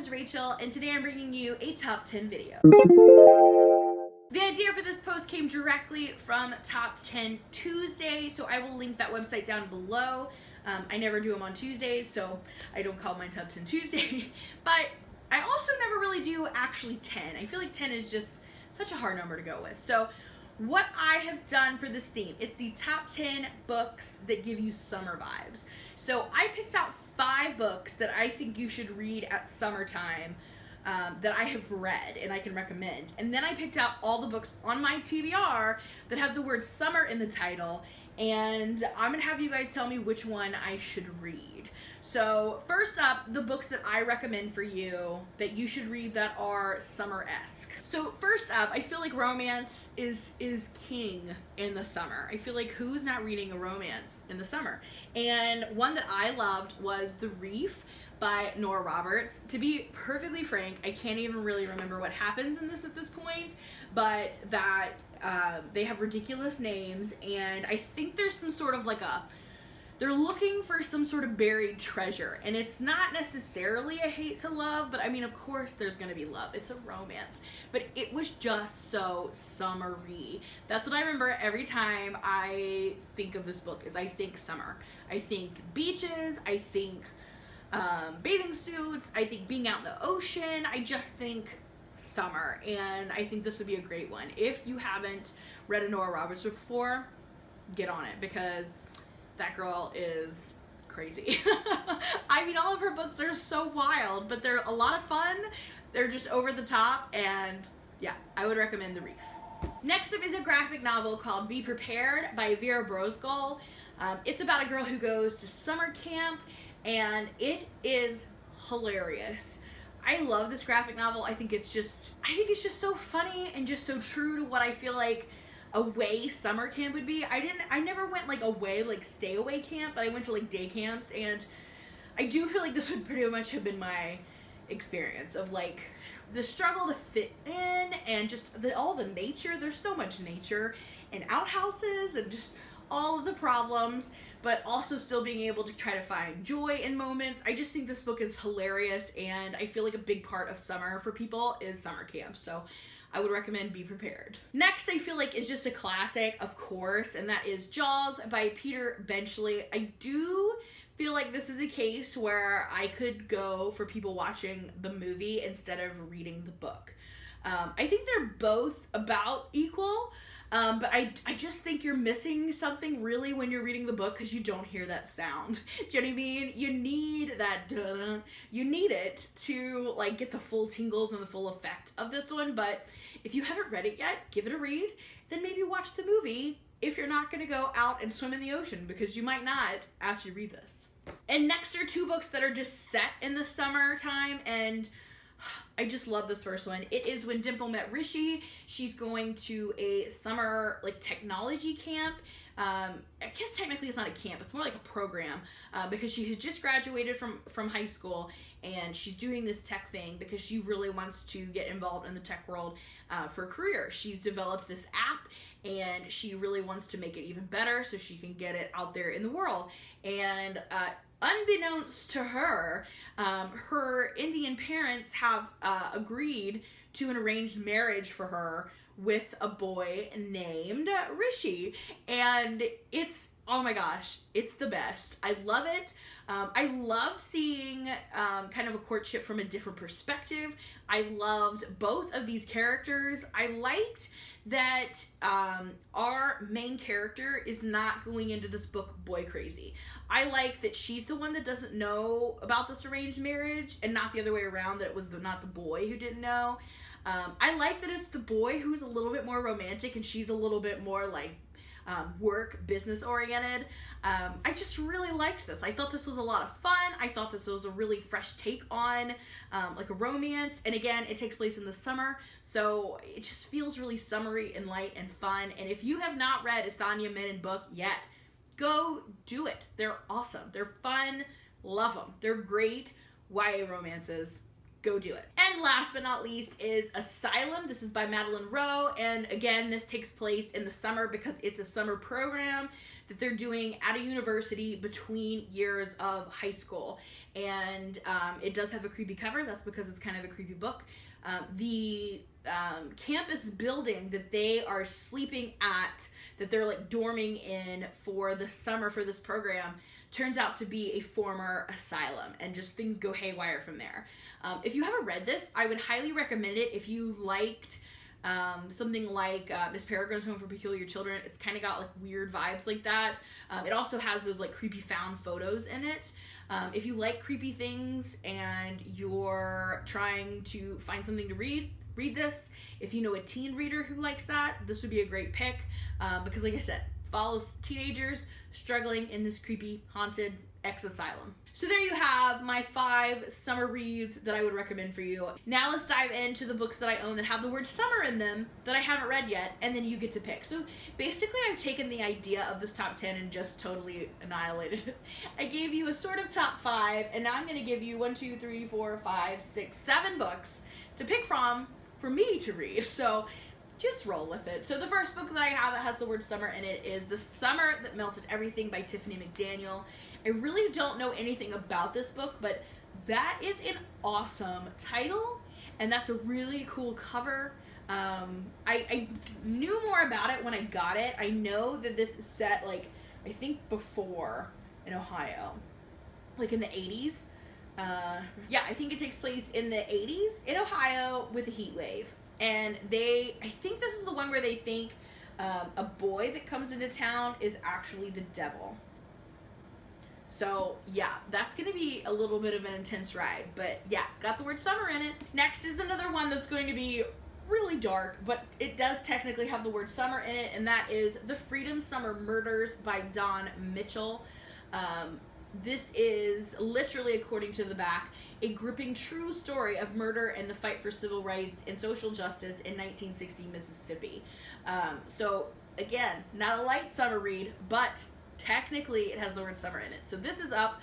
is Rachel, and today I'm bringing you a top 10 video. The idea for this post came directly from Top 10 Tuesday, so I will link that website down below. I never do them on Tuesdays, so I don't call mine Top 10 Tuesday, but I also never really do actually 10. I feel like 10 is just such a hard number to go with. So what I have done for this theme, it's the top 10 books that give you summer vibes. So I picked out 5 books that I think you should read at summertime that I have read and I can recommend. And then I picked out all the books on my TBR that have the word summer in the title, and I'm gonna have you guys tell me which one I should read. So first up, the books that I recommend for you that you should read that are summer-esque. So first up, I feel like romance is king in the summer. I feel like who's not reading a romance in the summer? And one that I loved was The Reef by Nora Roberts. To be perfectly frank, I can't even really remember what happens in this at this point, but that they have ridiculous names, and I think there's some sort of like they're looking for some sort of buried treasure, and it's not necessarily a hate to love, but I mean, of course there's gonna be love. It's a romance, but it was just so summery. That's what I remember every time I think of this book, is I think summer. I think beaches, I think bathing suits, I think being out in the ocean. I just think summer, and I think this would be a great one. If you haven't read a Nora Roberts book before, get on it, because that girl is crazy. I mean, all of her books are so wild, but they're a lot of fun. They're just over the top, and yeah, I would recommend The Reef. Next up is a graphic novel called Be Prepared by Vera Brosgol. It's about a girl who goes to summer camp, and it is hilarious. I love this graphic novel. I think it's just so funny and just so true to what I feel like away summer camp would be. I never went like away, like stay away camp, but I went to like day camps, and I do feel like this would pretty much have been my experience of like the struggle to fit in, and just all the nature. There's so much nature and outhouses and just all of the problems, but also still being able to try to find joy in moments. I just think this book is hilarious, and I feel like a big part of summer for people is summer camp, so I would recommend Be Prepared. Next, I feel like is just a classic, of course, and that is Jaws by Peter Benchley. I do feel like this is a case where I could go for people watching the movie instead of reading the book. I think they're both about equal, but I just think you're missing something really when you're reading the book, because you don't hear that sound. Do you know what I mean? You need that dun. You need it to like get the full tingles and the full effect of this one. But if you haven't read it yet, give it a read. Then maybe watch the movie if you're not going to go out and swim in the ocean, because you might not after you read this. And next are 2 books that are just set in the summertime, and I just love this first one. It is When Dimple Met Rishi. She's going to a summer like technology camp. I guess technically it's not a camp, it's more like a program, because she has just graduated from high school, and she's doing this tech thing because she really wants to get involved in the tech world for a career. She's developed this app, and she really wants to make it even better so she can get it out there in the world. And unbeknownst to her, her Indian parents have agreed to an arranged marriage for her with a boy named Rishi, and it's, oh my gosh, it's the best. I love it. I loved seeing kind of a courtship from a different perspective. I loved both of these characters. I liked that our main character is not going into this book boy crazy. I like that she's the one that doesn't know about this arranged marriage, and not the other way around, that it was not the boy who didn't know. I like that it's the boy who's a little bit more romantic, and she's a little bit more like work, business oriented. I just really liked this. I thought this was a lot of fun. I thought this was a really fresh take on like a romance. And again, it takes place in the summer, so it just feels really summery and light and fun. And if you have not read a Sonia Menon book yet, go do it. They're awesome. They're fun. Love them. They're great YA romances. Go do it. And last but not least is Asylum. This is by Madeline Rowe, and again, this takes place in the summer because it's a summer program that they're doing at a university between years of high school. And it does have a creepy cover. That's because it's kind of a creepy book. The campus building that they are sleeping at, that they're like dorming in for the summer for this program, turns out to be a former asylum, and just things go haywire from there. If you haven't read this, I would highly recommend it. If you liked something like Miss Peregrine's Home for Peculiar Children, it's kind of got like weird vibes like that. It also has those like creepy found photos in it. If you like creepy things and you're trying to find something to read this. If you know a teen reader who likes that, this would be a great pick, because like I said, follows teenagers struggling in this creepy haunted ex-asylum. So there you have my 5 summer reads that I would recommend for you. Now let's dive into the books that I own that have the word summer in them that I haven't read yet, and then you get to pick. So basically I've taken the idea of this top 10 and just totally annihilated it. I gave you a sort of top 5, and now I'm going to give you 1, 2, 3, 4, 5, 6, 7 books to pick from for me to read. So just roll with it. So the first book that I have that has the word summer in it is The Summer That Melted Everything by Tiffany McDaniel. I really don't know anything about this book, but that is an awesome title, and that's a really cool cover. I knew more about it when I got it. I know that this is set, like, I think before in Ohio, like in the 80s. Yeah, I think it takes place in the 80s in Ohio with a heat wave. And I think this is the one where they think a boy that comes into town is actually the devil. So yeah, that's going to be a little bit of an intense ride. But yeah, got the word summer in it. Next is another one that's going to be really dark, but it does technically have the word summer in it, and that is The Freedom Summer Murders by Dawn Mitchell. This is literally, according to the back, a gripping true story of murder and the fight for civil rights and social justice in 1960 Mississippi. So again, not a light summer read, but technically it has the word summer in it. So this is up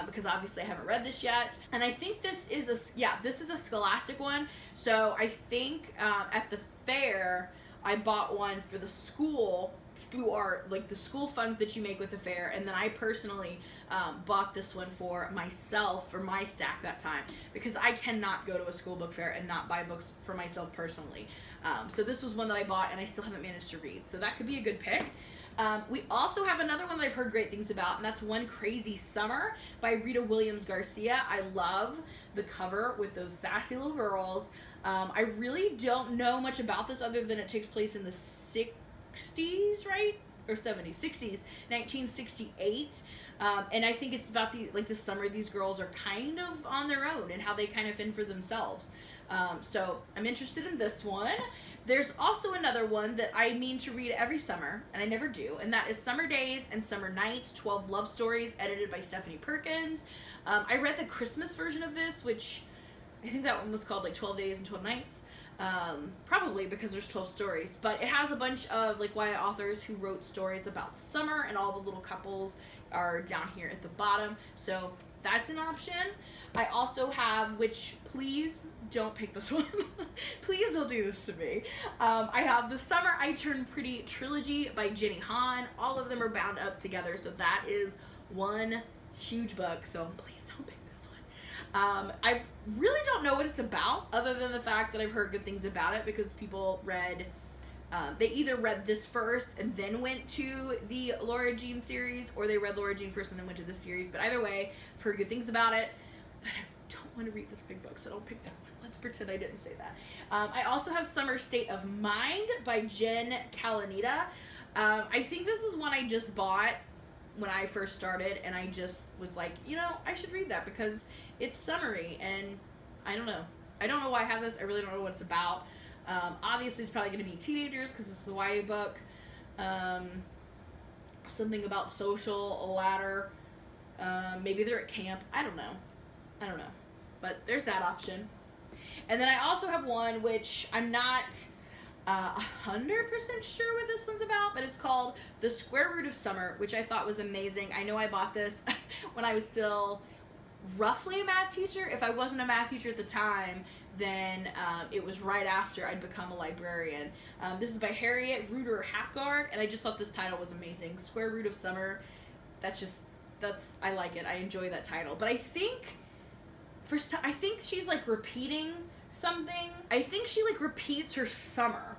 because obviously I haven't read this yet, and I think this is a Scholastic one. So I think at the fair I bought one for the school through our, like, the school funds that you make with the fair, and then I personally bought this one for myself for my stack that time, because I cannot go to a school book fair and not buy books for myself personally. So this was one that I bought and I still haven't managed to read, so that could be a good pick. We also have another one that I've heard great things about, and that's One Crazy Summer by Rita Williams Garcia. I love the cover with those sassy little girls. I really don't know much about this other than it takes place in the 60s, right? Or 70s, 60s, 1968. And I think it's about the summer these girls are kind of on their own and how they kind of fend for themselves. So I'm interested in this one. There's also another one that I mean to read every summer, and I never do, and that is Summer Days and Summer Nights, 12 Love Stories, edited by Stephanie Perkins. I read the Christmas version of this, which I think that one was called like 12 Days and 12 Nights. Probably because there's 12 stories, but it has a bunch of like YA authors who wrote stories about summer, and all the little couples are down here at the bottom, so that's an option. I also have, which please don't pick this one. Please don't do this to me. I have The Summer I Turned Pretty trilogy by Jenny Han. All of them are bound up together, so that is one huge book, so please don't pick this one. I really don't know what it's about, other than the fact that I've heard good things about it, because people read, they either read this first and then went to the Laura Jean series, or they read Laura Jean first and then went to this series. But either way, I've heard good things about it, but I don't want to read this big book, so don't pick that one. Let's pretend I didn't say that. I also have Summer State of Mind by Jen Kalanita. I think this is one I just bought when I first started, and I just was like, you know, I should read that because it's summery, and I don't know. I don't know why I have this. I really don't know what it's about. Obviously, it's probably going to be teenagers because it's a YA book. Something about social ladder. Maybe they're at camp. I don't know. But there's that option. And then I also have one which I'm not 100% sure what this one's about, but it's called The Square Root of Summer, which I thought was amazing. I know I bought this when I was still roughly a math teacher. If I wasn't a math teacher at the time, then it was right after I'd become a librarian. This is by Harriet Ruder Hackgard, and I just thought this title was amazing. Square Root of Summer. I like it. I enjoy that title. But I think she's like repeating something. I think she like repeats her summer,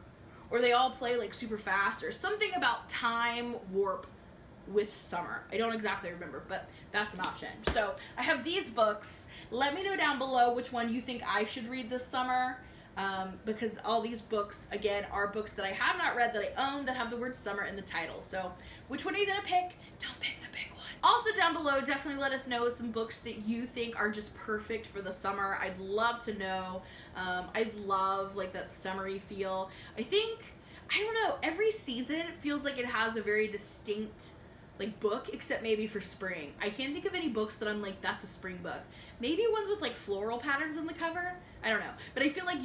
or they all play like super fast, or something about time warp with summer. I don't exactly remember, but that's an option. So I have these books. Let me know down below which one you think I should read this summer, because all these books, again, are books that I have not read, that I own, that have the word summer in the title. So which one are you gonna pick? Don't pick the big one. Also down below, definitely let us know some books that you think are just perfect for the summer. I'd love to know. I love like that summery feel. I don't know, every season feels like it has a very distinct like book, except maybe for spring. I can't think of any books that I'm like, that's a spring book. Maybe ones with like floral patterns on the cover. I don't know. But I feel like,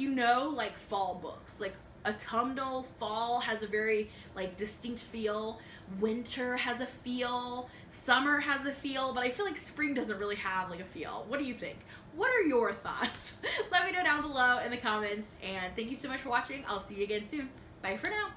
like fall books, like autumnal, fall has a very like distinct feel. Winter has a feel. Summer has a feel. But I feel like spring doesn't really have like a feel. What do you think? What are your thoughts? Let me know down below in the comments. And thank you so much for watching. I'll see you again soon. Bye for now.